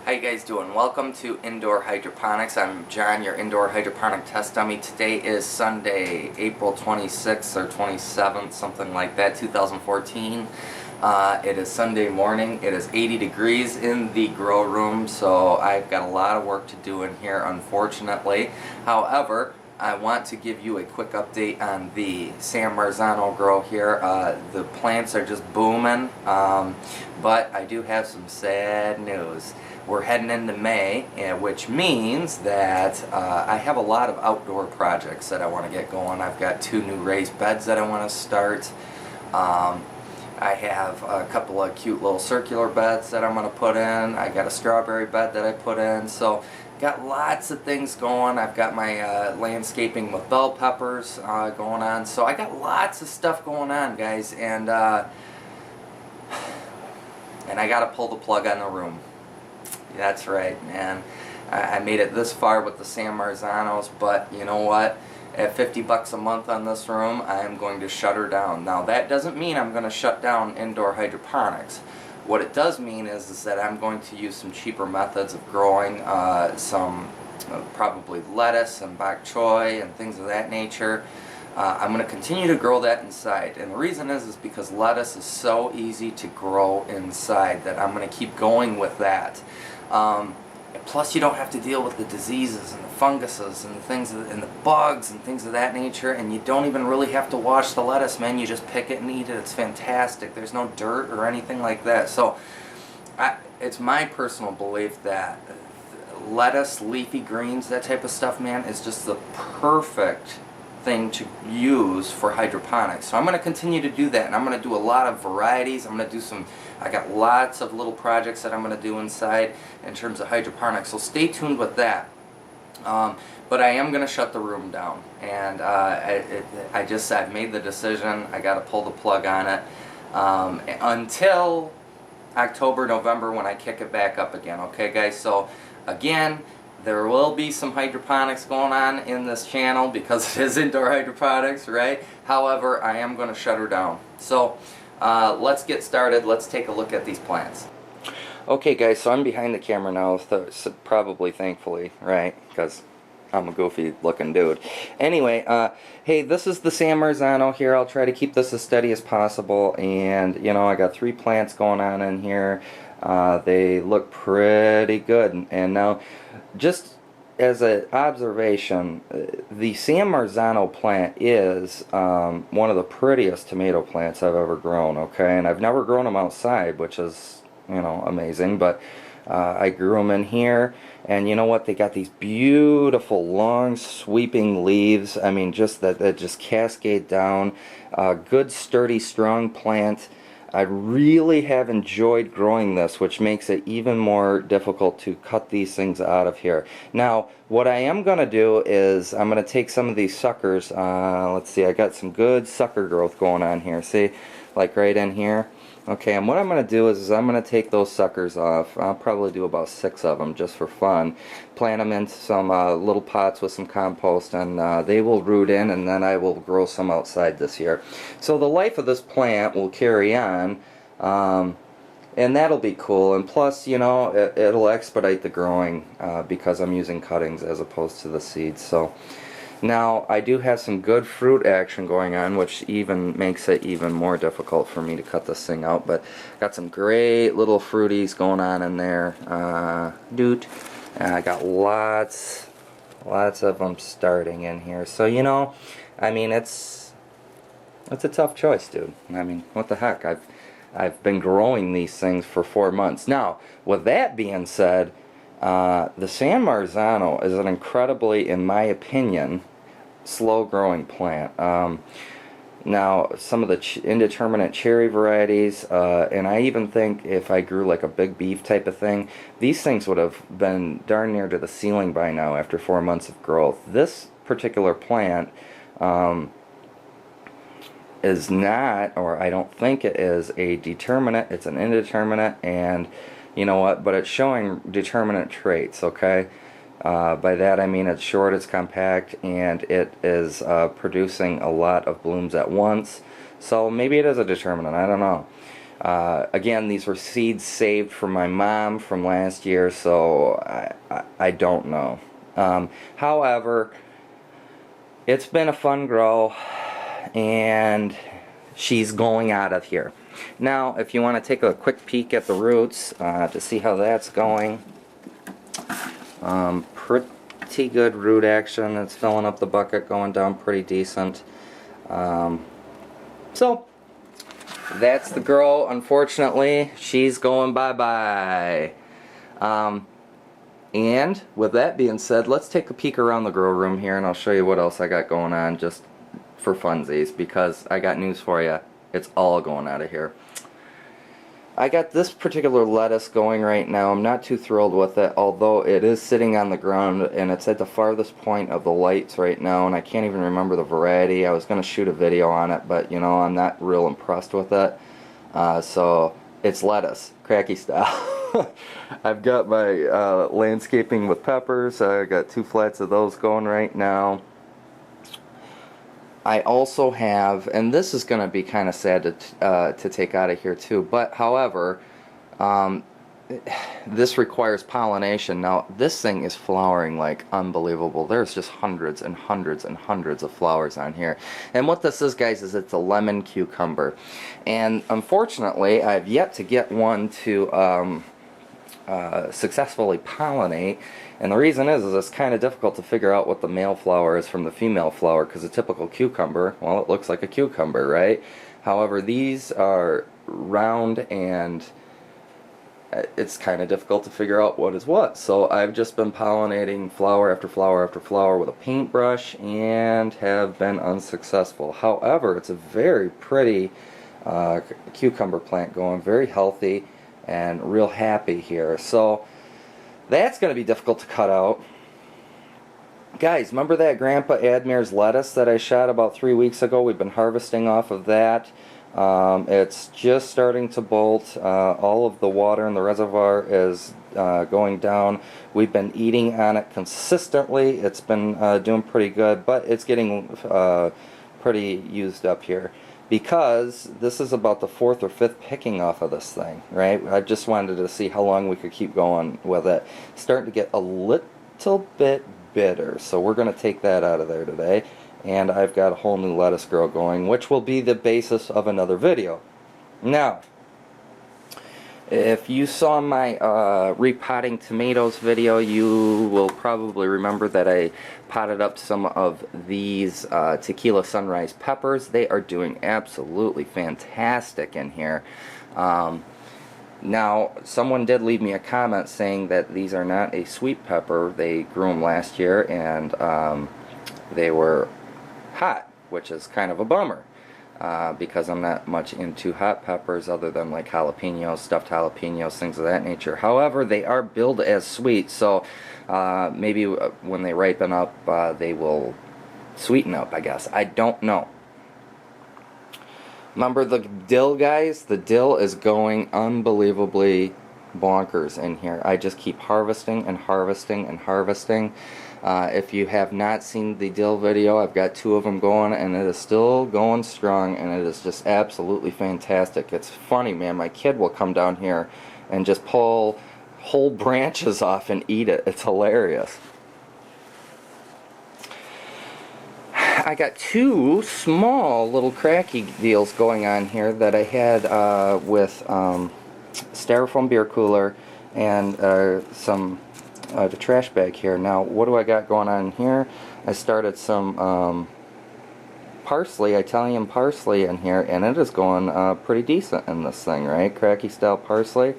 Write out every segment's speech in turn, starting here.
How you guys doing? Welcome to Indoor Hydroponics. I'm John, your indoor hydroponic test dummy. Today is Sunday, April 26th or 27th, something like that, 2014. It is Sunday morning. It is 80 degrees in the grow room, so I've got a lot of work to do in here, unfortunately. However, I want to give you a quick update on the San Marzano grow here. The plants are just booming, but I do have some sad news. We're heading into May, which means that I have a lot of outdoor projects that I want to get going. I've got 2 new raised beds that I want to start. I have a couple of cute little circular beds that I'm going to put in. I got a strawberry bed that I put in. So got lots of things going. I've got my landscaping with bell peppers going on. So I got lots of stuff going on, guys. And I got to pull the plug on the room. That's right, man. I made it this far with the San Marzanos, but you know what? At $50 a month on this room, I am going to shut her down. Now, that doesn't mean I'm going to shut down indoor hydroponics. What it does mean is that I'm going to use some cheaper methods of growing, probably lettuce and bok choy and things of that nature. I'm going to continue to grow that inside, and the reason is because lettuce is so easy to grow inside that I'm going to keep going with that. Plus, you don't have to deal with the diseases and the funguses and the things and the bugs and things of that nature, and you don't even really have to wash the lettuce, man. You just pick it and eat it. It's fantastic. There's no dirt or anything like that. So, it's my personal belief that lettuce, leafy greens, that type of stuff, man, is just the perfect thing to use for hydroponics. So I'm going to continue to do that, and I'm going to do a lot of varieties. I'm going to do I got lots of little projects that I'm going to do inside in terms of hydroponics, so stay tuned with that. But I am going to shut the room down, and I've made the decision. I got to pull the plug on it until October, November, when I kick it back up again. Okay, guys? So again, there will be some hydroponics going on in this channel because it is indoor hydroponics, right? However, I am going to shut her down. So let's get started. Let's take a look at these plants. Okay, guys, so I'm behind the camera now, probably thankfully, right? Because I'm a goofy looking dude. Anyway, hey, this is the San Marzano here. I'll try to keep this as steady as possible. And, you know, I got 3 plants going on in here. They look pretty good. And now, just as an observation, the San Marzano plant is one of the prettiest tomato plants I've ever grown, okay? And I've never grown them outside, which is, you know, amazing, but I grew them in here, and you know what? They got these beautiful, long, sweeping leaves. I mean, just that just cascade down. Good, sturdy, strong plant. I really have enjoyed growing this, which makes it even more difficult to cut these things out of here. Now, what I am going to do is I'm going to take some of these suckers. Let's see, I got some good sucker growth going on here. See, like right in here. Okay, and what I'm going to do is I'm going to take those suckers off. I'll probably do about 6 of them just for fun. Plant them into some little pots with some compost, and they will root in, and then I will grow some outside this year. So the life of this plant will carry on, and that'll be cool. And plus, you know, it'll expedite the growing because I'm using cuttings as opposed to the seeds. So now, I do have some good fruit action going on, which even makes it even more difficult for me to cut this thing out. But got some great little fruities going on in there. And I got lots of them starting in here. So, you know, I mean, it's a tough choice, dude. I mean, what the heck? I've been growing these things for 4 months. Now, with that being said, the San Marzano is an incredibly, in my opinion, slow-growing plant. Now, some of the indeterminate cherry varieties, and I even think if I grew like a big beef type of thing, these things would have been darn near to the ceiling by now after 4 months of growth. This particular plant is not, or I don't think it is, a determinate. It's an indeterminate, and you know what, but it's showing determinate traits, okay? By that I mean it's short, it's compact, and it is producing a lot of blooms at once. So maybe it is a determinant, I don't know. Again, these were seeds saved from my mom from last year, so I don't know. However, it's been a fun grow, and she's going out of here. Now, if you want to take a quick peek at the roots to see how that's going, pretty good root action. It's filling up the bucket, going down pretty decent. So, that's the girl. Unfortunately, she's going bye-bye. And with that being said, let's take a peek around the grow room here, and I'll show you what else I got going on just for funsies, because I got news for you. It's all going out of here. I got this particular lettuce going right now. I'm not too thrilled with it, although it is sitting on the ground, and it's at the farthest point of the lights right now, and I can't even remember the variety. I was going to shoot a video on it, but you know, I'm not real impressed with it. So it's lettuce, cracky style. I've got my landscaping with peppers. I got 2 flats of those going right now. I also have, and this is going to be kind of sad to take out of here too, but however, this requires pollination. Now, this thing is flowering like unbelievable. There's just hundreds and hundreds and hundreds of flowers on here. And what this is, guys, is it's a lemon cucumber. And unfortunately, I've yet to get one to successfully pollinate, and the reason is it's kind of difficult to figure out what the male flower is from the female flower, because a typical cucumber, well, it looks like a cucumber, right? However, these are round, and it's kind of difficult to figure out what is what. So I've just been pollinating flower after flower after flower with a paintbrush and have been unsuccessful. However, it's a very pretty cucumber plant going, very healthy and real happy here. So that's going to be difficult to cut out. Guys, remember that Grandpa Admir's lettuce that I shot about 3 weeks ago? We've been harvesting off of that. It's just starting to bolt. All of the water in the reservoir is going down. We've been eating on it consistently. It's been doing pretty good, but it's getting pretty used up here, because this is about the 4th or 5th picking off of this thing, right? I just wanted to see how long we could keep going with it. It's starting to get a little bit bitter, so we're going to take that out of there today. And I've got a whole new lettuce grow going, which will be the basis of another video. Now, if you saw my repotting tomatoes video, you will probably remember that I potted up some of these Tequila Sunrise peppers. They are doing absolutely fantastic in here. Now, someone did leave me a comment saying that these are not a sweet pepper. They grew them last year, and they were hot, which is kind of a bummer. Because I'm not much into hot peppers other than like jalapenos, stuffed jalapenos, things of that nature. However, they are billed as sweet, so maybe when they ripen up, they will sweeten up, I guess. I don't know. Remember the dill, guys? The dill is going unbelievably bonkers in here. I just keep harvesting and harvesting and harvesting. If you have not seen the dill video, I've got 2 of them going, and it is still going strong, and it is just absolutely fantastic. It's funny, man. My kid will come down here and just pull whole branches off and eat it. It's hilarious. I got 2 small little cracky deals going on here that I had with styrofoam beer cooler and some the trash bag here. Now, what do I got going on here? I started some parsley, Italian parsley in here, and it is going pretty decent in this thing, right? Cracky style parsley.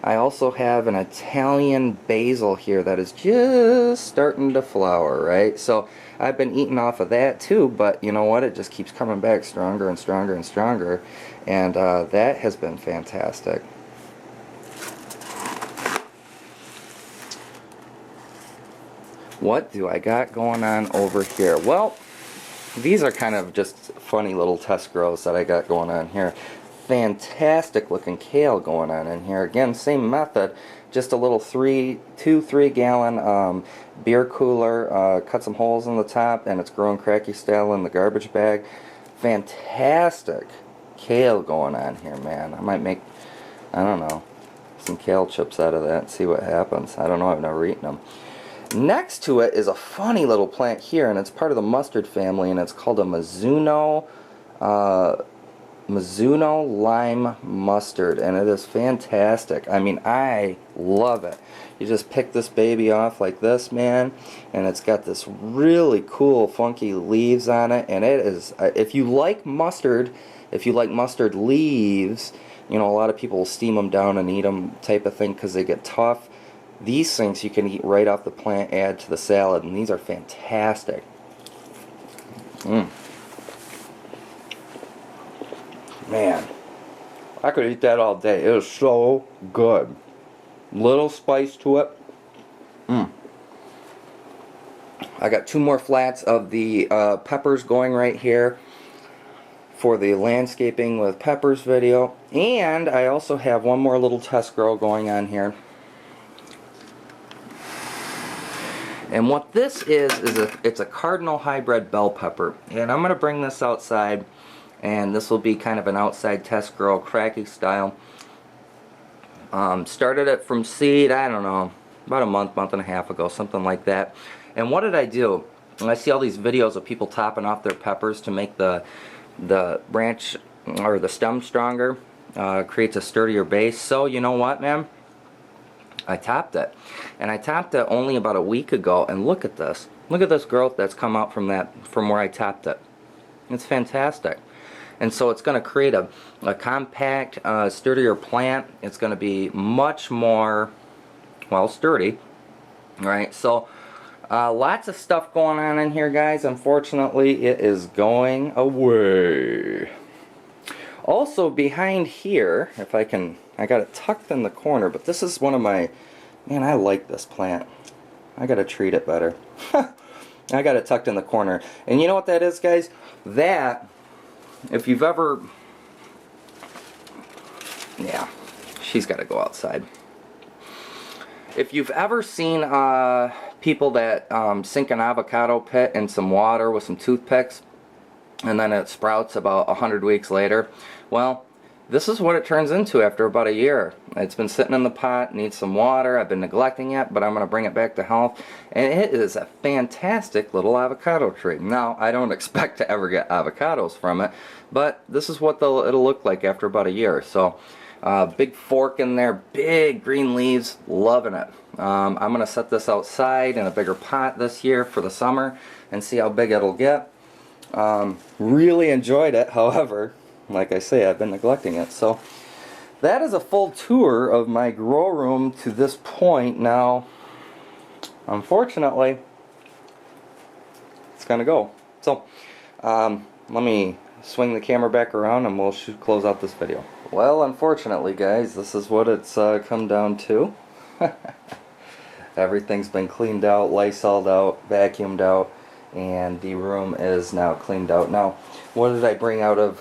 I also have an Italian basil here that is just starting to flower, right? So I've been eating off of that too, but you know what? It just keeps coming back stronger and stronger and stronger, and that has been fantastic. What do I got going on over here? Well, these are kind of just funny little test grows that I got going on here. Fantastic looking kale going on in here. Again, same method, just a little 2-3 gallon beer cooler, cut some holes in the top, and it's growing cracky style in the garbage bag. Fantastic kale going on here, man. I might make, I don't know, some kale chips out of that and see what happens. I don't know, I've never eaten them. Next to it is a funny little plant here, and it's part of the mustard family, and it's called a Mizuno lime mustard, and it is fantastic. I mean, I love it. You just pick this baby off like this, man, and it's got this really cool funky leaves on it, and it is, if you like mustard leaves, you know, a lot of people will steam them down and eat them type of thing because they get tough. These things you can eat right off the plant, add to the salad, and these are fantastic. Man, I could eat that all day. It is so good. Little spice to it. I got 2 more flats of the peppers going right here for the landscaping with peppers video, and I also have 1 more little test grow going on here. And what this is it's a cardinal hybrid bell pepper, and I'm going to bring this outside, and this will be kind of an outside test grow, cracky style. Started it from seed, I don't know, about a month and a half ago, something like that. And what did I do? And I see all these videos of people topping off their peppers to make the branch or the stem stronger, creates a sturdier base. So you know what, man? I topped it, and I topped it only about a week ago, and look at this growth that's come out from where I topped it. It's fantastic. And so it's going to create a compact, sturdier plant. It's going to be much more, well, sturdy, right? So lots of stuff going on in here, guys. Unfortunately, it is going away. Also behind here, if I can, I got it tucked in the corner, but this is one of my, man, I like this plant. I gotta treat it better. I got it tucked in the corner. And you know what that is, guys? That, if you've ever, yeah, she's gotta go outside. If you've ever seen people that sink an avocado pit in some water with some toothpicks, and then it sprouts about 100 weeks later, well, this is what it turns into after about a year. It's been sitting in the pot, needs some water. I've been neglecting it, but I'm going to bring it back to health. And it is a fantastic little avocado tree. Now, I don't expect to ever get avocados from it, but this is what it'll look like after about a year. So, big fork in there, big green leaves, loving it. I'm going to set this outside in a bigger pot this year for the summer and see how big it'll get. Really enjoyed it, however, like I say, I've been neglecting it. So that is a full tour of my grow room to this point. Now, unfortunately, it's gonna go. So let me swing the camera back around and we'll close out this video. Well, unfortunately, guys, this is what it's come down to. Everything's been cleaned out, Lysoled out, vacuumed out, and the room is now cleaned out. Now, what did I bring out of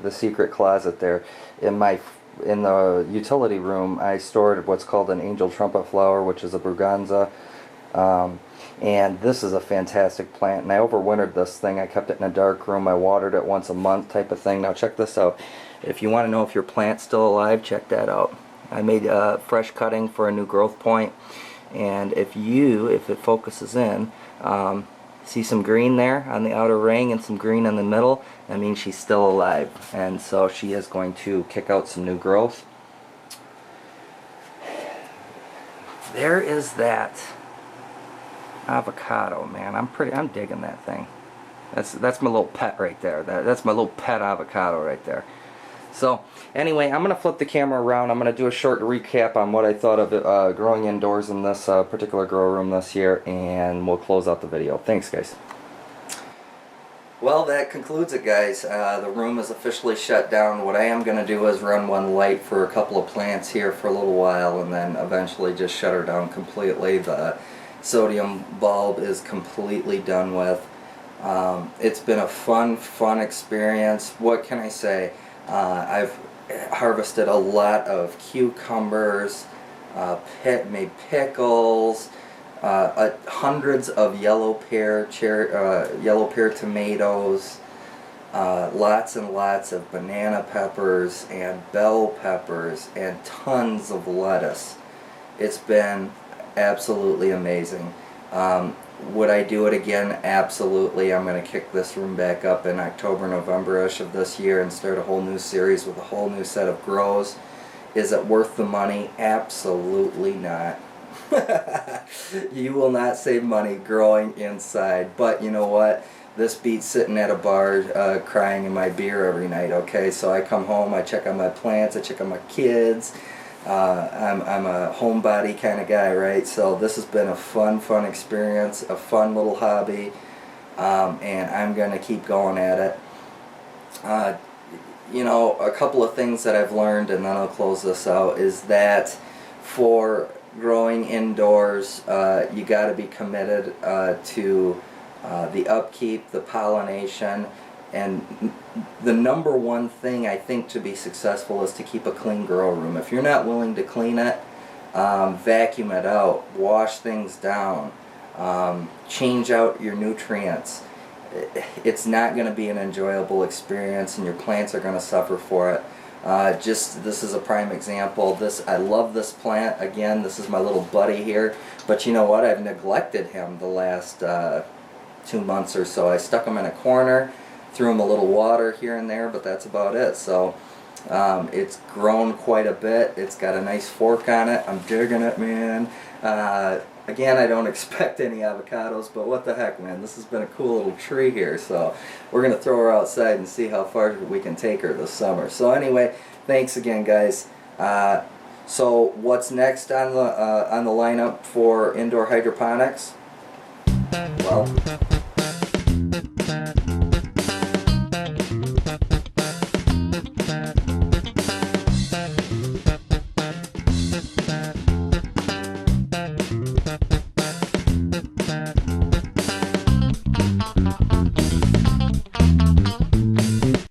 the secret closet there? In the utility room, I stored what's called an angel trumpet flower, which is a Bruganza, and this is a fantastic plant. And I overwintered this thing. I kept it in a dark room. I watered it once a month, type of thing. Now check this out. If you want to know if your plant's still alive, check that out. I made a fresh cutting for a new growth point, and if it focuses in, see some green there on the outer ring and some green in the middle, that means she's still alive, and so she is going to kick out some new growth. There is that avocado, man. I'm digging that thing. That's my little pet right there. That's my little pet avocado right there. So anyway, I'm going to flip the camera around. I'm going to do a short recap on what I thought of growing indoors in this particular grow room this year, and we'll close out the video. Thanks, guys. Well, that concludes it, guys. The room is officially shut down. What I am going to do is run one light for a couple of plants here for a little while, and then eventually just shut her down completely. The sodium bulb is completely done with. It's been a fun experience. What can I say? I've harvested a lot of cucumbers, made pickles, hundreds of yellow pear tomatoes, lots and lots of banana peppers and bell peppers and tons of lettuce. It's been absolutely amazing. Would I do it again? Absolutely. I'm going to kick this room back up in October, November-ish of this year and start a whole new series with a whole new set of grows. Is it worth the money? Absolutely not. You will not save money growing inside. But you know what? This beats sitting at a bar crying in my beer every night, okay? So I come home, I check on my plants, I check on my kids. I'm a homebody kind of guy, right? So this has been a fun experience, a fun little hobby, and I'm going to keep going at it. You know, a couple of things that I've learned, and then I'll close this out, is that for growing indoors, you got to be committed to the upkeep, the pollination, and the number one thing I think to be successful is to keep a clean grow room. If you're not willing to clean it, vacuum it out, wash things down, change out your nutrients, it's not going to be an enjoyable experience, and your plants are going to suffer for it. This is a prime example. I love this plant. Again, this is my little buddy here, but you know what? I've neglected him the last 2 months or so. I stuck him in a corner, threw him a little water here and there, but that's about it. So it's grown quite a bit. It's got a nice fork on it. I'm digging it, man. Again, I don't expect any avocados, but what the heck, man. This has been a cool little tree here, so we're going to throw her outside and see how far we can take her this summer. So anyway, thanks again, guys. So what's next on the lineup for indoor hydroponics? Well,